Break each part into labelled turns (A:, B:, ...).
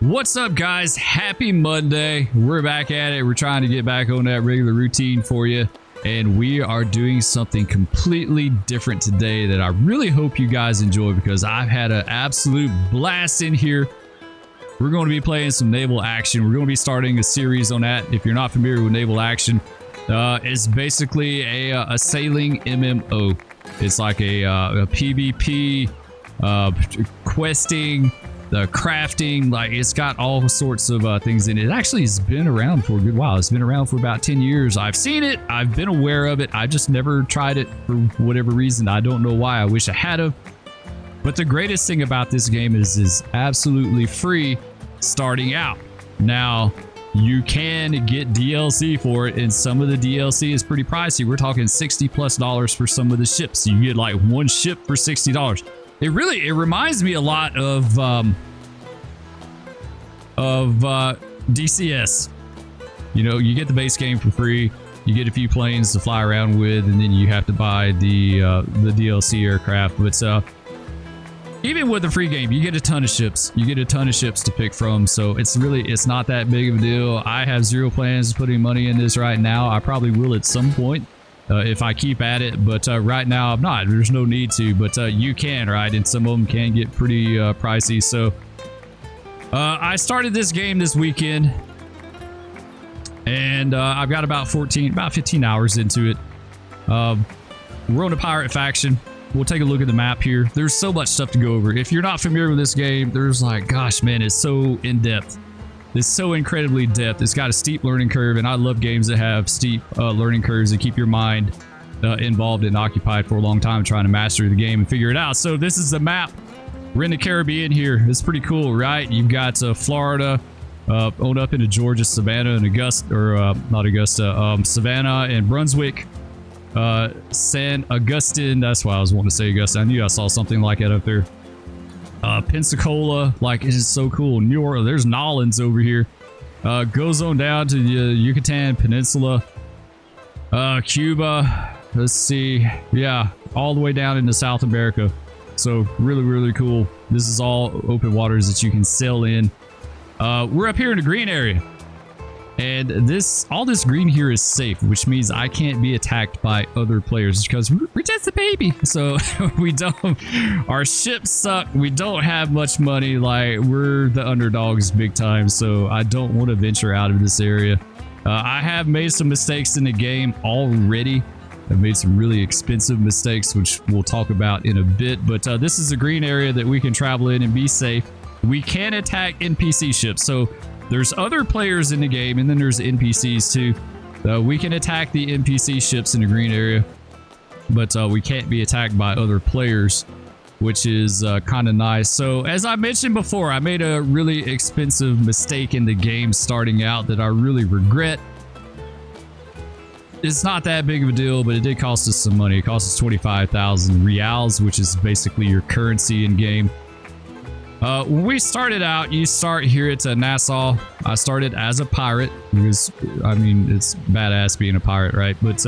A: What's up, guys? Happy Monday. We're back at it. We're trying to get back on that regular routine for you, and we are doing something completely different today that I really hope you guys enjoy because I've had an absolute blast in here. We're going to be playing some Naval Action. We're going to be starting a series on that. If you're not familiar with Naval Action, it's basically a sailing MMO. It's like a PvP, questing, the crafting, like it's got all sorts of things in it. It actually has been around for a good while. It's been around for about 10 years. I've seen it. I've been aware of it. I just never tried it for whatever reason. I don't know why. I wish I had of. But the greatest thing about this game is it's absolutely free starting out. Now, you can get DLC for it, and some of the DLC is pretty pricey. We're talking $60+ for some of the ships. You get like one ship for $60. It reminds me a lot of DCS. You know, you get the base game for free. You get a few planes to fly around with, and then you have to buy the DLC aircraft. But even with the free game, you get a ton of ships. You get a ton of ships to pick from. So it's not that big of a deal. I have zero plans of putting money in this right now. I probably will at some point. If I keep at it, but right now I'm not. There's no need to, but you can, right? And some of them can get pretty pricey. So I started this game this weekend, and I've got about 15 hours into it. We're on a pirate faction. We'll take a look at the map here. There's so much stuff to go over. If you're not familiar with this game, there's like, gosh, man, it's so in-depth. It's so incredibly in-depth. It's got a steep learning curve, and I love games that have steep learning curves that keep your mind involved and occupied for a long time trying to master the game and figure it out. So this is the map. We're in the Caribbean here. It's pretty cool, right? You've got Florida, on up into Georgia, Savannah, and Savannah and Brunswick, San Augustine. That's why I was wanting to say Augusta. I knew I saw something like that up there. Pensacola, like it is so cool. New Orleans, there's Nolans over here. Goes on down to the Yucatan Peninsula, Cuba. Let's see, yeah, all the way down into South America. So really cool. This is all open waters that you can sail in. We're up here in the green area, and all this green here is safe, which means I can't be attacked by other players because we're just a baby. So our ships suck. We don't have much money. Like, we're the underdogs big time. So I don't want to venture out of this area. I have made some mistakes in the game already. I've made some really expensive mistakes, which we'll talk about in a bit. But this is a green area that we can travel in and be safe. We can attack NPC ships. So there's other players in the game, and then there's NPCs too. We can attack the NPC ships in the green area, but we can't be attacked by other players, which is kind of nice. So as I mentioned before, I made a really expensive mistake in the game starting out that I really regret. It's not that big of a deal, but it did cost us some money. It cost us 25,000 reals, which is basically your currency in game. When we started out, you start here at Nassau. I started as a pirate because, I mean, it's badass being a pirate, right? But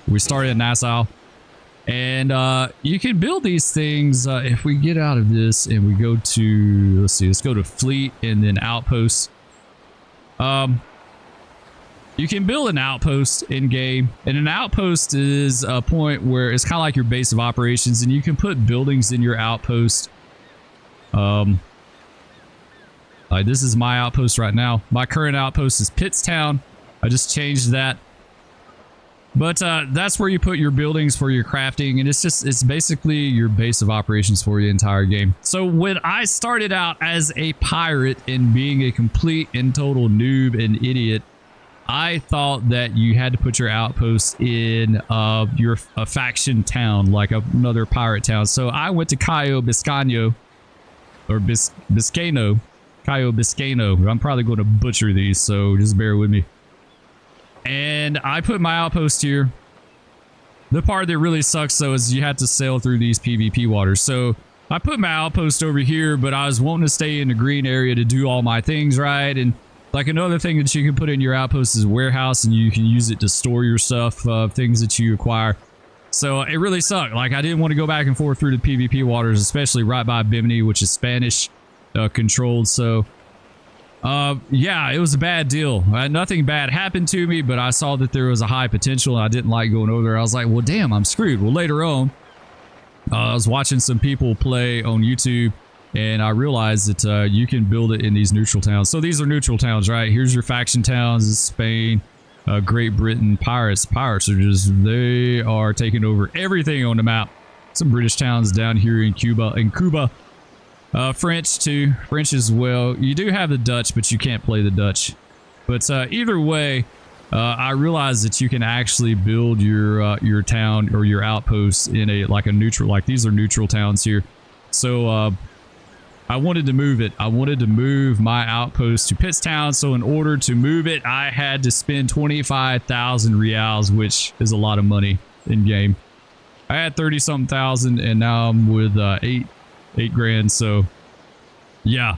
A: we started at Nassau, and you can build these things. If we get out of this and we go to, let's go to fleet and then outposts. You can build an outpost in game, and an outpost is a point where it's kind of like your base of operations, and you can put buildings in your outpost. This is my outpost right now. My current outpost is Pittstown. I just changed that. But that's where you put your buildings for your crafting, and it's basically your base of operations for the entire game. So when I started out as a pirate and being a complete and total noob and idiot, I thought that you had to put your outpost in a faction town, like another pirate town. So I went to Cayo Biscayno. Or Biscayno. Cayo Biscayno. I'm probably going to butcher these, so just bear with me. And I put my outpost here. The part that really sucks, though, is you have to sail through these PvP waters. So I put my outpost over here, but I was wanting to stay in the green area to do all my things, right? And like another thing that you can put in your outpost is a warehouse, and you can use it to store your stuff, things that you acquire. So it really sucked. Like, I didn't want to go back and forth through the PvP waters, especially right by Bimini, which is Spanish. controlled. So yeah, it was a bad deal. Nothing bad happened to me, but I saw that there was a high potential and I didn't like going over there. I was like, well, damn, I'm screwed. Well, later on, I was watching some people play on YouTube and I realized that you can build it in these neutral towns. So these are neutral towns, right? Here's your faction towns. This is Spain, Great Britain, pirates. Pirates are just, they are taking over everything on the map. Some British towns down here in Cuba. French too. French as well. You do have the Dutch, but you can't play the Dutch. But either way, I realized that you can actually build your town or your outposts in a neutral, like these are neutral towns here. So I wanted to move it. I wanted to move my outpost to Pittstown. So in order to move it, I had to spend 25,000 reals, which is a lot of money in game. I had 30-something thousand, and now I'm with eight grand. So yeah,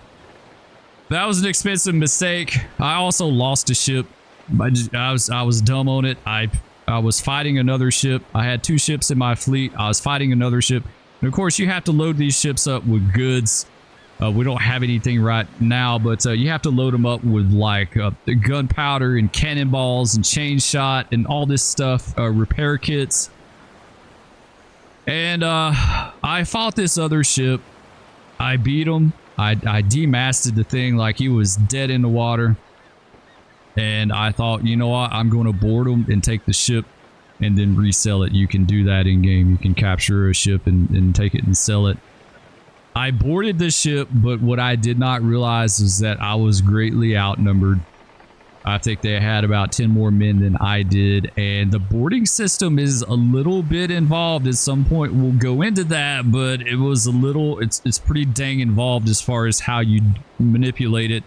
A: that was an expensive mistake. I also lost a ship. I was dumb on it. I was fighting another ship. I had 2 ships in my fleet. I was fighting another ship, and of course you have to load these ships up with goods. We don't have anything right now, but you have to load them up with like the gunpowder and cannonballs and chain shot and all this stuff, repair kits. And I fought this other ship. I beat him. I demasted the thing like he was dead in the water. And I thought, you know what? I'm going to board him and take the ship and then resell it. You can do that in game. You can capture a ship and take it and sell it. I boarded the ship, but what I did not realize is that I was greatly outnumbered. I think they had about 10 more men than I did, and the boarding system is a little bit involved. At some point we'll go into that, but it was a little, it's pretty dang involved as far as how you manipulate it.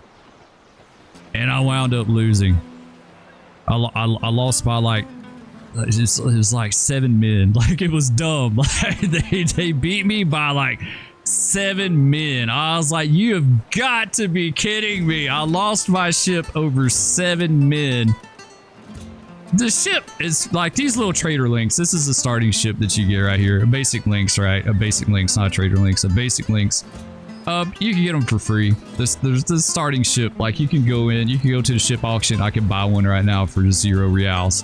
A: And I wound up losing. I lost by like, it was like 7 men. Like, it was dumb. Like, they beat me by like 7 men. I was like, you have got to be kidding me. I lost my ship over 7 men. The ship is like these little trader links. This is a starting ship that you get right here. A basic links, right? A basic links, not trader links. A basic links. You can get them for free. There's the starting ship. Like, you can go in, you can go to the ship auction. I can buy one right now for 0 reals.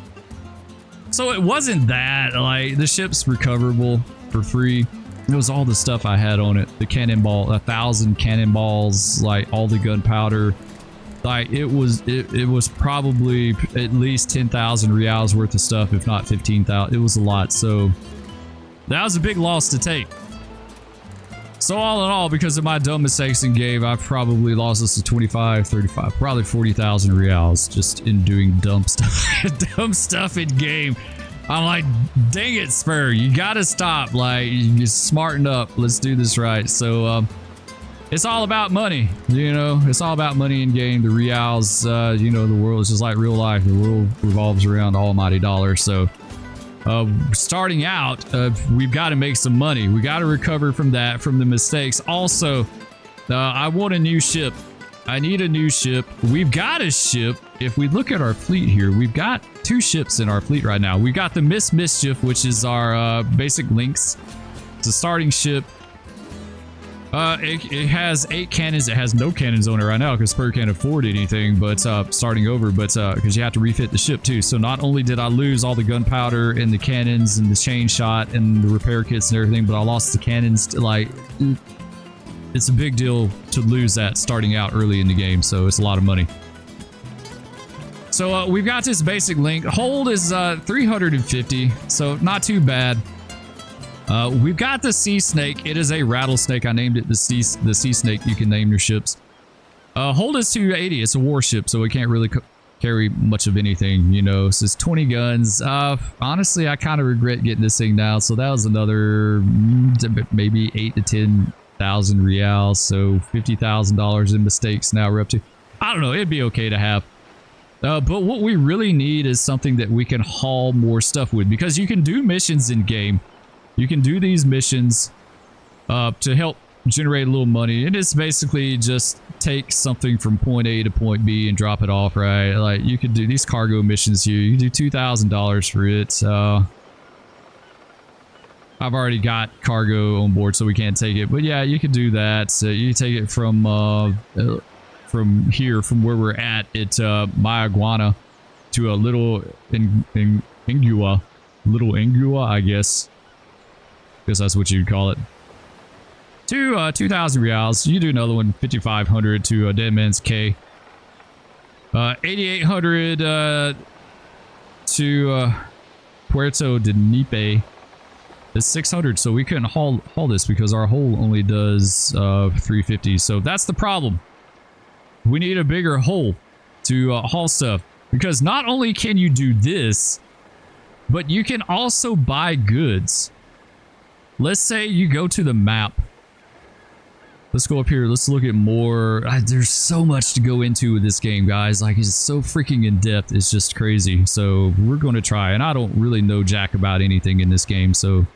A: So it wasn't that, like, the ship's recoverable for free. It was all the stuff I had on it. The cannonball, 1,000 cannonballs, like all the gunpowder. Like, it was probably at least 10,000 reals worth of stuff, if not 15,000. It was a lot. So that was a big loss to take. So all in all, because of my dumb mistakes in game, I've probably lost us to 25, 35, probably 40,000 reals just in doing dumb stuff, dumb stuff in game. I'm like, dang it, Spur, you gotta stop. Like, you smarten up. Let's do this right. So it's all about money, you know. It's all about money in game. The reals, you know, the world is just like real life. The world revolves around the almighty dollar. So starting out, we've got to make some money. We got to recover from that, from the mistakes. Also, I want a new ship. I need a new ship. We've got a ship. If we look at our fleet here, we've got 2 ships in our fleet right now. We got the Mischief, which is our basic links. It's a starting ship. It has 8 cannons. It has no cannons on it right now because Spur can't afford anything, but starting over, but because you have to refit the ship too. So not only did I lose all the gunpowder and the cannons and the chain shot and the repair kits and everything, but I lost the cannons. Like, it's a big deal to lose that starting out early in the game, so it's a lot of money. So we've got this basic link. Hold is 350, so not too bad. We've got the Sea Snake. It is a rattlesnake. I named it the Sea Snake. You can name your ships. Hold is 280. It's a warship, so it can't really carry much of anything, you know. So it's 20 guns. Honestly, I kind of regret getting this thing now. So that was another maybe 8 to 10,000 reals. So $50,000 in mistakes now we're up to. I don't know. It'd be okay to have. But what we really need is something that we can haul more stuff with, because you can do missions in game. You can do these missions to help generate a little money. And it's basically just take something from point A to point B and drop it off, right? Like, you could do these cargo missions here. You can do $2,000 for it. I've already got cargo on board, so we can't take it. But yeah, you could do that. So you take it from here, from where we're at Mayaguana, to a little Ingua, I guess. Guess that's what you'd call it. To 2,000 reals. You do another one, 5,500 to Dead Man's K. 8,800 to Puerto de Nipe. It's 600, so we couldn't haul this because our hull only does 350. So that's the problem. We need a bigger hull to haul stuff, because not only can you do this, but you can also buy goods. Let's say you go to the map. Let's go up here. Let's look at more. There's so much to go into with this game, guys. Like, it's so freaking in depth. It's just crazy. So we're going to try, and I don't really know jack about anything in this game, so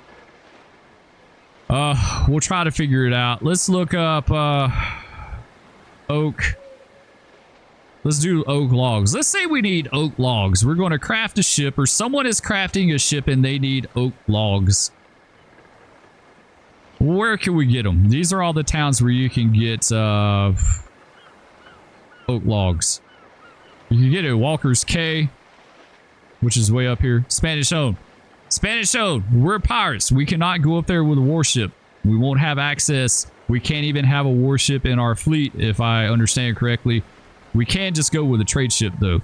A: we'll try to figure it out. Let's look up oak. Let's do oak logs. Let's say we need oak logs. We're going to craft a ship, or someone is crafting a ship and they need oak logs. Where can we get them? These are all the towns where you can get oak logs. You can get it at Walker's Cay, which is way up here. Spanish owned. Spanish owned. We're pirates. We cannot go up there with a warship. We won't have access. We can't even have a warship in our fleet, if I understand correctly. We can just go with a trade ship, though.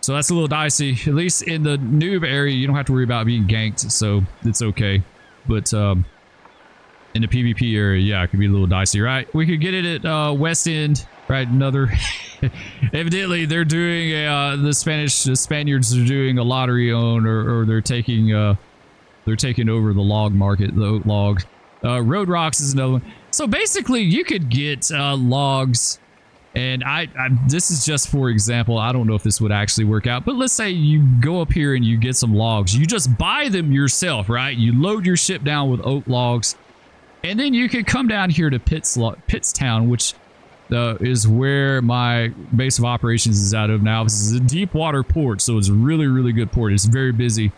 A: So that's a little dicey. At least in the noob area, you don't have to worry about being ganked, so it's okay. But in the PvP area, yeah, it could be a little dicey, right? We could get it at West End, right? Another. Evidently, they're doing the Spaniards are doing a lottery on, or they're taking over the log market, the oak log. Road Rocks is another one. So basically, you could get logs. And this is just for example. I don't know if this would actually work out, but let's say you go up here and you get some logs. You just buy them yourself, right? You load your ship down with oak logs, and then you can come down here to Pittstown, which is where my base of operations is out of now. This is a deep water port, so it's a really, really good port. It's very busy,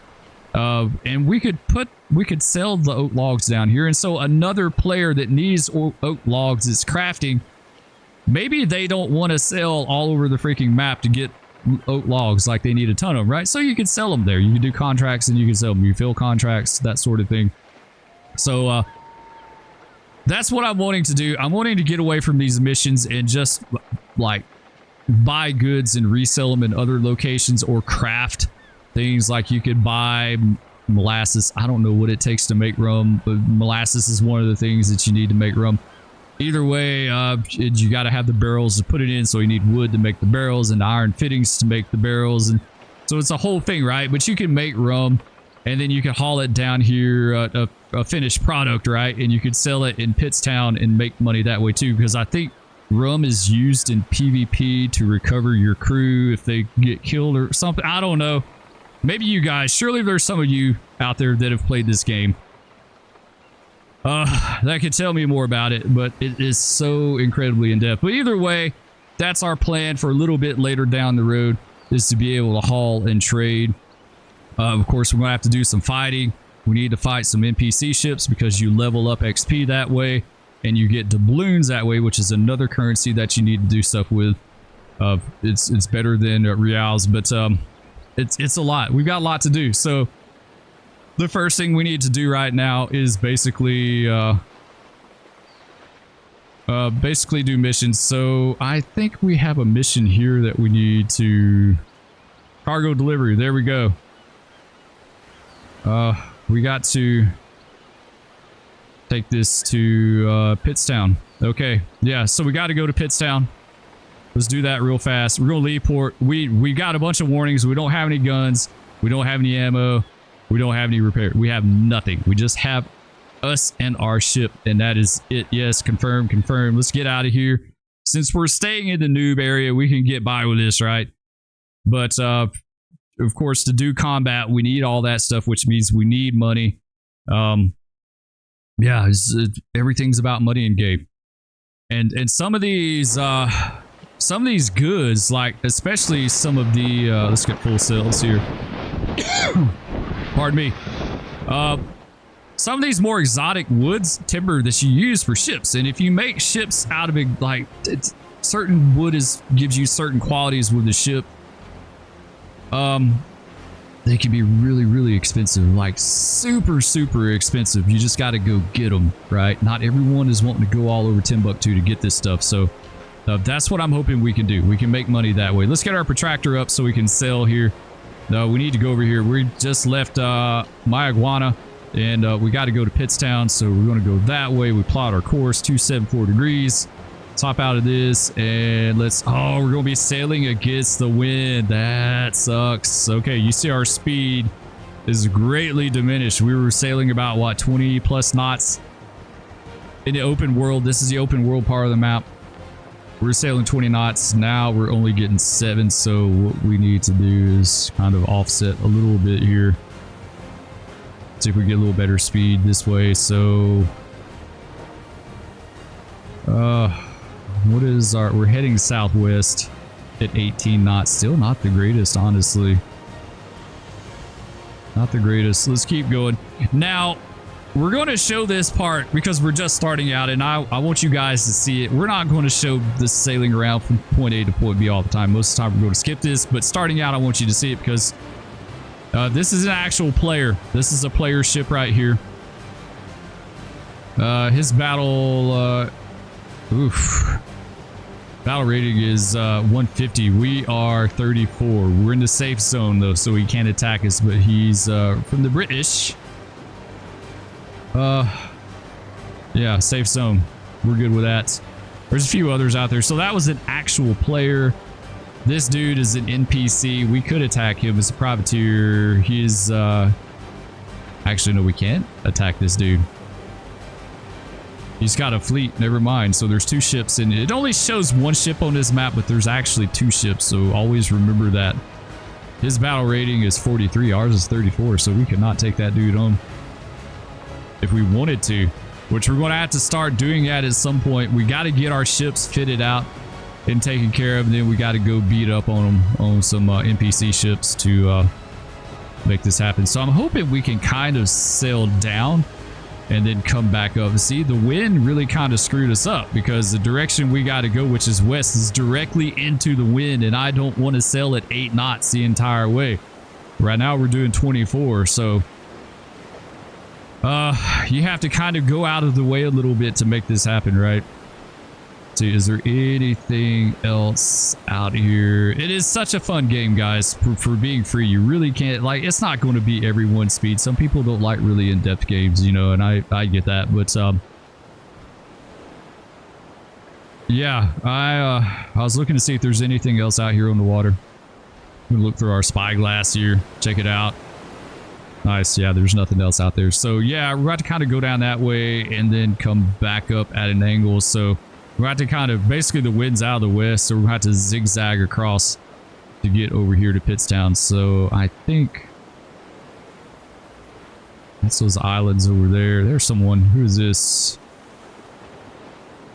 A: and we could sell the oak logs down here. And so another player that needs oak logs is crafting. Maybe they don't want to sell all over the freaking map to get oak logs, like they need a ton of them, right? So you can sell them there. You can do contracts and you can sell them. You fill contracts, that sort of thing. So that's what I'm wanting to do. I'm wanting to get away from these missions and just like buy goods and resell them in other locations, or craft things. Like you could buy molasses. I don't know what it takes to make rum, but molasses is one of the things that you need to make rum. Either way, you got to have the barrels to put it in, so you need wood to make the barrels and iron fittings to make the barrels, and so it's a whole thing, right? But you can make rum, and then you can haul it down here, a finished product, right? And you could sell it in Pittstown and make money that way too, because I think rum is used in PvP to recover your crew if they get killed or something. I don't know. Maybe you guys, surely there's some of you out there that have played this game that could tell me more about it, but it is so incredibly in-depth. But either way, that's our plan for a little bit later down the road, is to be able to haul and trade. Of course, we're going to have to do some fighting. We need to fight some NPC ships, because you level up XP that way, and you get doubloons that way, which is another currency that you need to do stuff with. It's better than reals, but it's a lot. We've got a lot to do, so the first thing we need to do right now is basically do missions. So I think we have a mission here that we need to cargo delivery. There we go. We got to take this to Pittstown. Okay, yeah, so we got to go to Pittstown. Let's do that real fast. We're gonna leave port. We got a bunch of warnings. We don't have any guns. We don't have any ammo. We don't have any repair. We have nothing. We just have us and our ship, and that is it. Yes, confirm, confirm. Let's get out of here. Since we're staying in the noob area, we can get by with this, right? But of course, to do combat, we need all that stuff, which means we need money. Yeah, everything's about money in game, and some of these goods, like especially some of the let's get full sales here. Pardon me. some of these more exotic woods, timber that you use for ships. And if you make ships out of it, like certain wood gives you certain qualities with the ship. They can be really, really expensive, like super, super expensive. You just got to go get them, right? Not everyone is wanting to go all over Timbuktu to get this stuff. So that's what I'm hoping we can do. We can make money that way. Let's get our protractor up so we can sell here. We need to go over here. We just left Mayagwana, and we got to go to Pittstown. So we're going to go that way. We plot our course, 274 degrees. Top out of this, and let's... Oh, we're going to be sailing against the wind. That sucks. Okay, you see our speed is greatly diminished. We were sailing about, what, 20 plus knots in the open world. This is the open world part of the map. We're sailing 20 knots. Now we're only getting 7, so what we need to do is kind of offset a little bit here. See if we get a little better speed this way. So... what is our... We're heading southwest at 18 knots. Still not the greatest, honestly. Not the greatest. Let's keep going. Now, we're going to show this part because we're just starting out, and I want you guys to see it. We're not going to show this sailing around from point A to point B all the time. Most of the time, we're going to skip this, but starting out, I want you to see it because this is an actual player. This is a player ship right here. His battle... Battle rating is 150. We are 34. We're in the safe zone though, so he can't attack us, but he's from the British. Yeah, safe zone. We're good with that. There's a few others out there. So that was an actual player. This dude is an NPC. We could attack him as a privateer. He's actually, no, we can't attack this dude. He's got a fleet, never mind. So there's 2 ships, and it only shows 1 ship on this map, but there's actually 2 ships, so always remember that. His battle rating is 43, ours is 34, so we could not take that dude on if we wanted to, which we're going to have to start doing that at some point. We got to get our ships fitted out and taken care of, and then we got to go beat up on them on some NPC ships to make this happen. So I'm hoping we can kind of sail down and then come back up. See, the wind really kind of screwed us up because the direction we got to go, which is west, is directly into the wind, and I don't want to sail at 8 knots the entire way. Right now we're doing 24, so you have to kind of go out of the way a little bit to make this happen, right? See, is there anything else out here? It is such a fun game, guys, for being free. You really can't, like, it's not going to be everyone's speed. Some people don't like really in-depth games, you know, and I get that, but yeah, I was looking to see if there's anything else out here on the water. I'm gonna look through our spyglass here, check it out. Nice. Yeah, there's nothing else out there. So yeah, we're about to kind of go down that way and then come back up at an angle. So we're about to kind of, basically the wind's out of the west, so we're about to zigzag across to get over here to Pittstown. So I think that's those islands over there. There's someone. Who is this?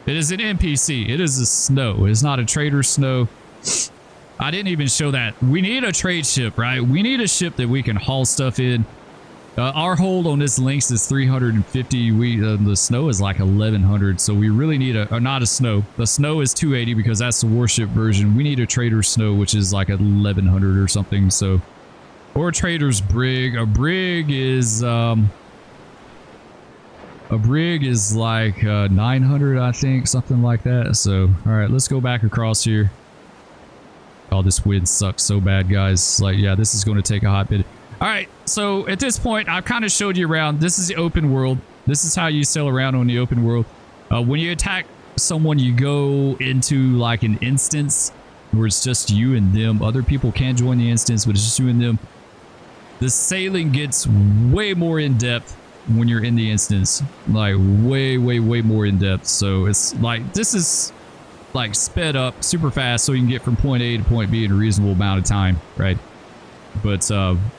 A: It is an NPC. It is a snow. It's not a trader snow. I didn't even show that. We need a trade ship, right? We need a ship that we can haul stuff in. Our hold on this lynx is 350. The snow is like 1100, so we really need not a snow. The snow is 280 because that's the warship version. We need a trader snow, which is like 1100 or something. So, or a trader's brig. A brig is like 900, I think, something like that. So, all right, let's go back across here. Oh, this wind sucks so bad, guys. Like, yeah, this is going to take a hot bit. All right, so at this point, I've kind of showed you around. This is the open world. This is how you sail around on the open world. When you attack someone, you go into like an instance where it's just you and them. Other people can join the instance, but it's just you and them. The sailing gets way more in depth when you're in the instance, like way more in depth. So it's like, this is like sped up super fast so you can get from point A to point B in a reasonable amount of time, right? But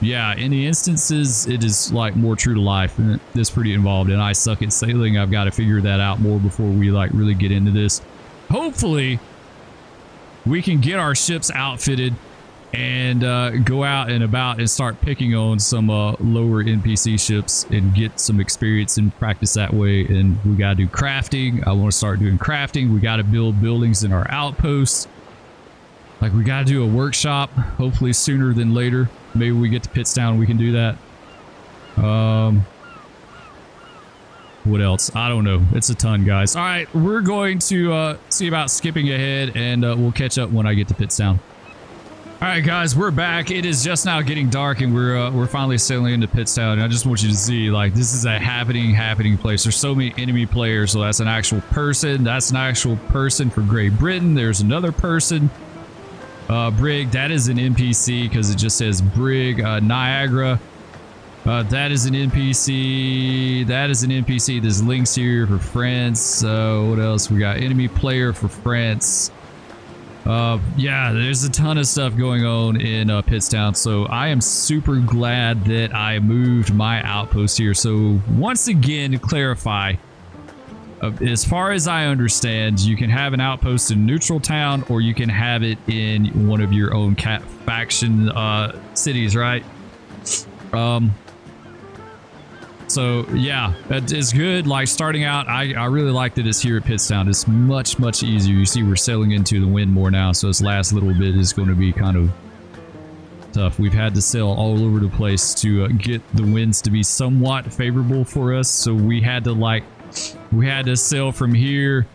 A: yeah, in the instances, it is like more true to life, and it's pretty involved, and I suck at sailing. I've got to figure that out more before we like really get into this. Hopefully we can get our ships outfitted and go out and about and start picking on some lower NPC ships and get some experience and practice that way. And we got to do crafting. I want to start doing crafting. We got to build buildings in our outposts. Like, we got to do a workshop, hopefully sooner than later. Maybe we get to Pittstown, we can do that. What else? I don't know. It's a ton, guys. All right, we're going to see about skipping ahead, and we'll catch up when I get to Pittstown. All right, guys, we're back. It is just now getting dark, and we're finally sailing into Pittstown. And I just want you to see, like, this is a happening place. There's so many enemy players, so that's an actual person. That's an actual person for Great Britain. There's another person. Brig, that is an NPC because it just says Brig. Niagara. That is an NPC. That is an NPC. There's links here for France. What else? We got enemy player for France. Yeah, there's a ton of stuff going on in Pittstown. So I am super glad that I moved my outpost here. So once again, to clarify, as far as I understand, you can have an outpost in neutral town, or you can have it in one of your own faction cities, right? So yeah, it's good. Like, starting out, I really like that it's here at Pittstown. It's much easier. You see, we're sailing into the wind more now, so this last little bit is going to be kind of tough. We've had to sail all over the place to get the winds to be somewhat favorable for us. So we had to sail from here,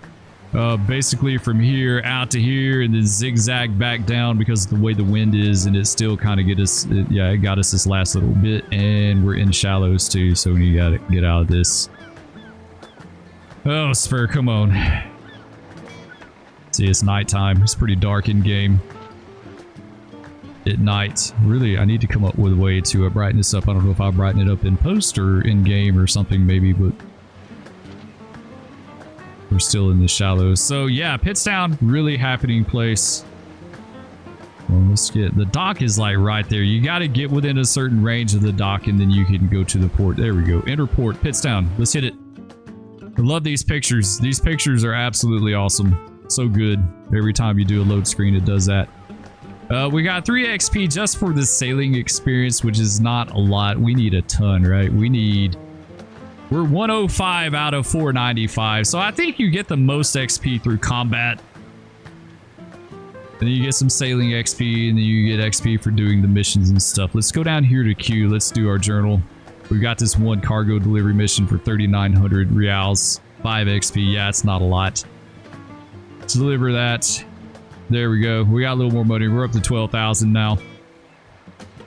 A: basically from here out to here, and then zigzag back down because of the way the wind is, and it still kind of it got us this last little bit, and we're in shallows too, so we gotta get out of this. Oh, Spur, come on. See, it's nighttime. It's pretty dark in game at night. Really, I need to come up with a way to brighten this up. I don't know if I'll brighten it up in post or in game or something maybe, but we're still in the shallows. So yeah, Pittstown, really happening place. Well, let's get the dock is like right there. You got to get within a certain range of the dock, and then you can go to the port. There we go. Enter port, Pittstown. Let's hit it. I love these pictures. These pictures are absolutely awesome. So good. Every time you do a load screen, it does that. We got 3 XP just for the sailing experience, which is not a lot. We need a ton, right? We're 105 out of 495, so I think you get the most XP through combat. And then you get some sailing XP, and then you get XP for doing the missions and stuff. Let's go down here to Q. Let's do our journal. We got this one cargo delivery mission for 3,900 reals, 5 XP. Yeah, it's not a lot. Let's deliver that. There we go. We got a little more money. We're up to 12,000 now.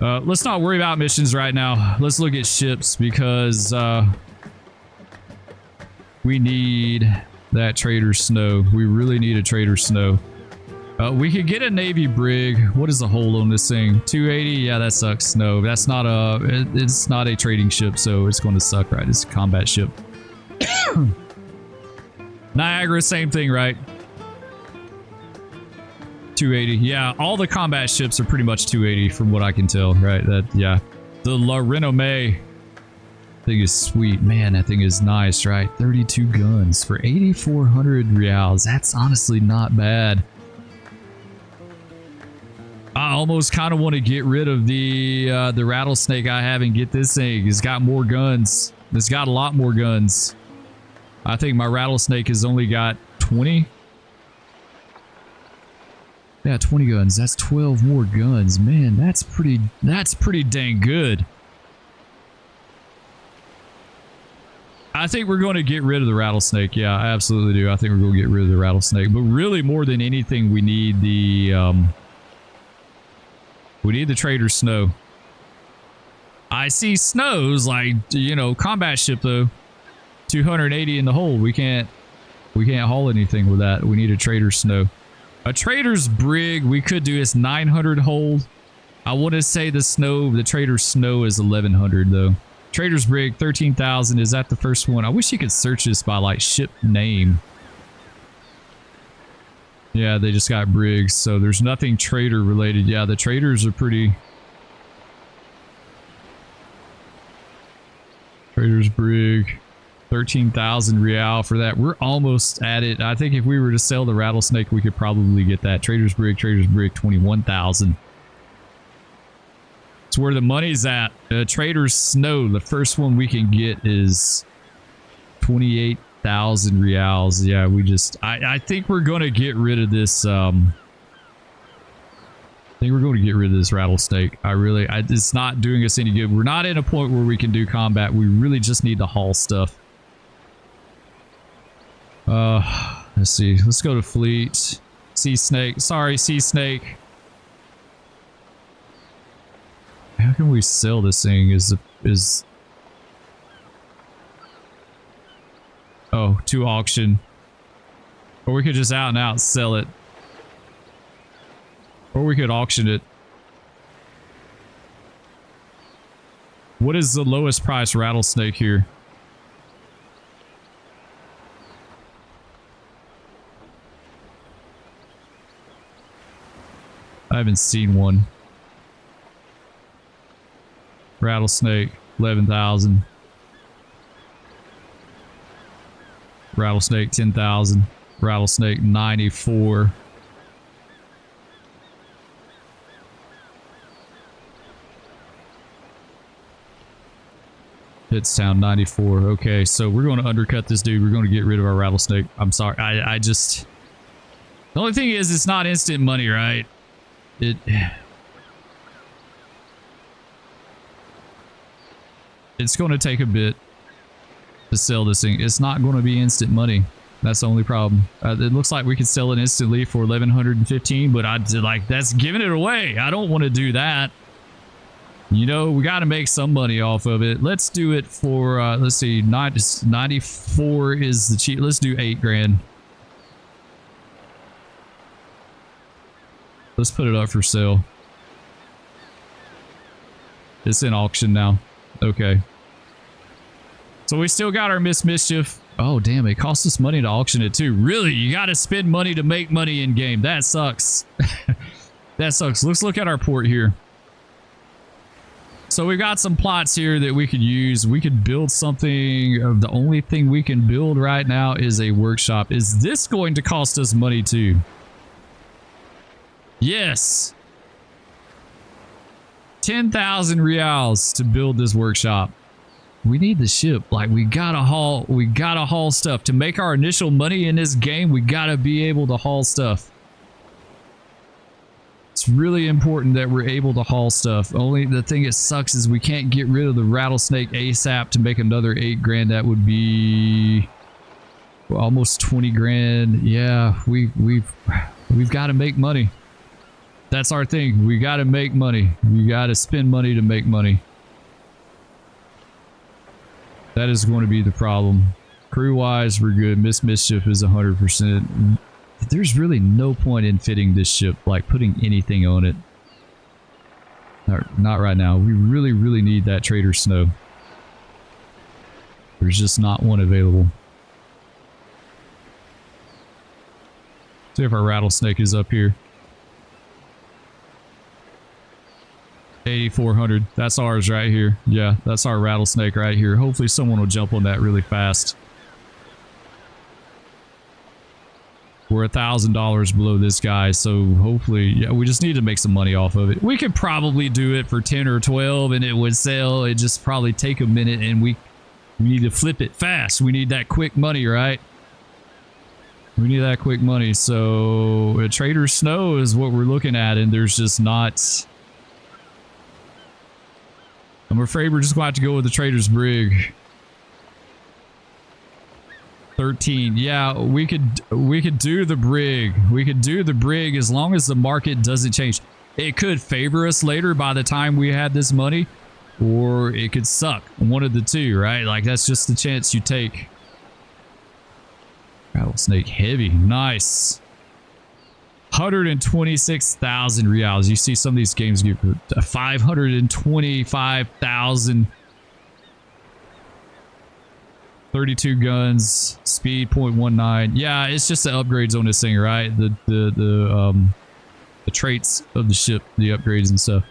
A: Let's not worry about missions right now. Let's look at ships because we need that Trader Snow. We really need a Trader Snow. We could get a Navy brig. What is the hold on this thing? 280? Yeah, that sucks. No, that's not it's not a trading ship, so it's going to suck, right? It's a combat ship. Niagara, same thing, right? 280. Yeah, all the combat ships are pretty much 280 from what I can tell, right? Yeah. The La Renommee thing is sweet. Man, that thing is nice, right? 32 guns for 8,400 reals. That's honestly not bad. I almost kind of want to get rid of the rattlesnake I have and get this thing. It's got more guns. It's got a lot more guns. I think my rattlesnake has only got 20. Yeah, 20 guns. That's 12 more guns. Man, that's pretty dang good. I think we're going to get rid of the rattlesnake. Yeah, I absolutely do. I think we're going to get rid of the rattlesnake. But really, more than anything, we need the Trader Snow. I see Snows, like, you know, combat ship though. 280 in the hold. We can't haul anything with that. We need a Trader Snow. A Trader's brig we could do is 900 hold. I want to say the Trader Snow is 1100 though. Trader's brig 13,000. Is that the first one? I wish you could search this by like ship name. Yeah, they just got brigs, so there's nothing trader related. Yeah, the traders are pretty. Trader's brig, 13,000 real for that. We're almost at it. I think if we were to sell the rattlesnake, we could probably get that. Trader's brig, 21,000. It's where the money's at. Trader's Snow. The first one we can get is 28,000 reals. Yeah, we just... I think we're going to get rid of this... I think we're going to get rid of this rattlesnake. It's not doing us any good. We're not in a point where we can do combat. We really just need to haul stuff. Let's see. Let's go to fleet. Sea snake. Sorry, sea snake. How can we sell this thing? Oh, to auction. Or we could just out and out sell it. Or we could auction it. What is the lowest price rattlesnake here? I haven't seen one. Rattlesnake, 11,000. Rattlesnake, 10,000. Rattlesnake, 94. Pittstown, 94. Okay, so we're going to undercut this dude. We're going to get rid of our rattlesnake. I'm sorry. I just... The only thing is, it's not instant money, right? It's going to take a bit to sell this thing. It's not going to be instant money. That's the only problem. It looks like we could sell it instantly for 1,115, but that's giving it away. I don't want to do that. You know, we got to make some money off of it. Let's do it for, let's see, 94 is the cheap. Let's do 8 grand. Let's put it up for sale. It's in auction now. Okay. So we still got our Miss Mischief. Oh, damn. It costs us money to auction it, too. Really? You got to spend money to make money in game. That sucks. That sucks. Let's look at our port here. So we've got some plots here that we could use. We could build something. The only thing we can build right now is a workshop. Is this going to cost us money, too? Yes. 10,000 reals to build this workshop. We need the ship. Like, we gotta haul stuff. To make our initial money in this game, we gotta be able to haul stuff. It's really important that we're able to haul stuff. Only the thing that sucks is we can't get rid of the rattlesnake ASAP to make another 8 grand. That would be almost 20 grand. Yeah, we've got to make money. That's our thing. We got to make money. We got to spend money to make money. That is going to be the problem. Crew-wise, we're good. Miss Mischief is 100%. There's really no point in fitting this ship, like putting anything on it. Not right now. We really, really need that Trader Snow. There's just not one available. See if our rattlesnake is up here. 8,400. That's ours right here. Yeah, that's our rattlesnake right here. Hopefully someone will jump on that really fast. We're $1,000 below this guy, so hopefully, yeah, we just need to make some money off of it. We could probably do it for 10 or 12 and it would sell. It just probably take a minute and we need to flip it fast. We need that quick money, right? We need that quick money. So a Trader Snow is what we're looking at, and there's just not... I'm afraid we're just going to have to go with the Trader's Brig. 13. Yeah, we could do the brig. We could do the brig as long as the market doesn't change. It could favor us later by the time we had this money, or it could suck. One of the two, right? Like, that's just the chance you take. Rattlesnake heavy. Nice. 126,000 reals. You see some of these games give 525,000. 32 guns, speed 0.19. Yeah, it's just the upgrades on this thing, right? The traits of the ship, the upgrades and stuff.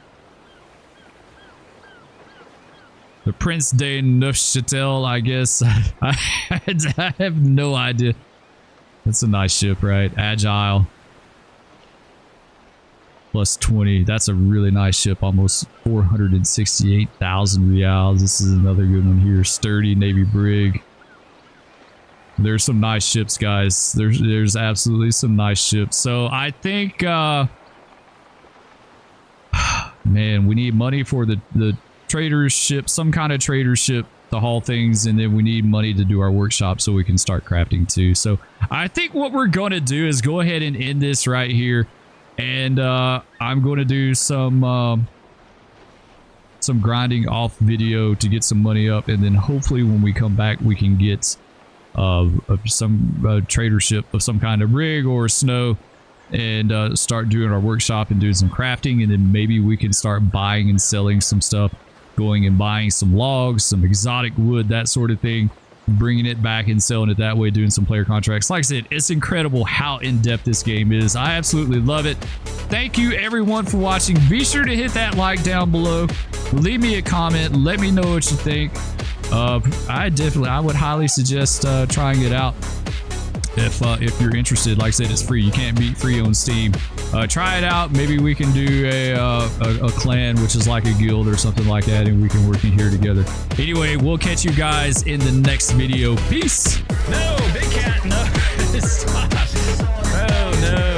A: The Prince de Neufchâtel, I guess. I have no idea. That's a nice ship, right? Agile. plus 20. That's a really nice ship, almost 468,000 reals. This is another good one here. Sturdy Navy brig. There's some nice ships, guys. There's absolutely some nice ships. So I think, man, we need money for the trader's ship, some kind of trader ship to haul things, and then we need money to do our workshop so we can start crafting too. So I think what we're going to do is go ahead and end this right here. And I'm going to do some grinding off video to get some money up, and then hopefully when we come back we can get some trader ship of some kind of rig or snow, and start doing our workshop and doing some crafting, and then maybe we can start buying and selling some stuff, going and buying some logs, some exotic wood, that sort of thing, bringing it back and selling it that way, doing some player contracts. Like I said, it's incredible how in-depth this game is. I absolutely love it. Thank you everyone for watching. Be sure to hit that like down below. Leave me a comment. Let me know what you think. I would highly suggest trying it out if you're interested. Like I said, it's free. You can't beat free on Steam. Try it out. Maybe we can do a clan, which is like a guild or something like that, and we can work in here together. Anyway, we'll catch you guys in the next video. Peace. No, big cat, no. Stop. Oh, no.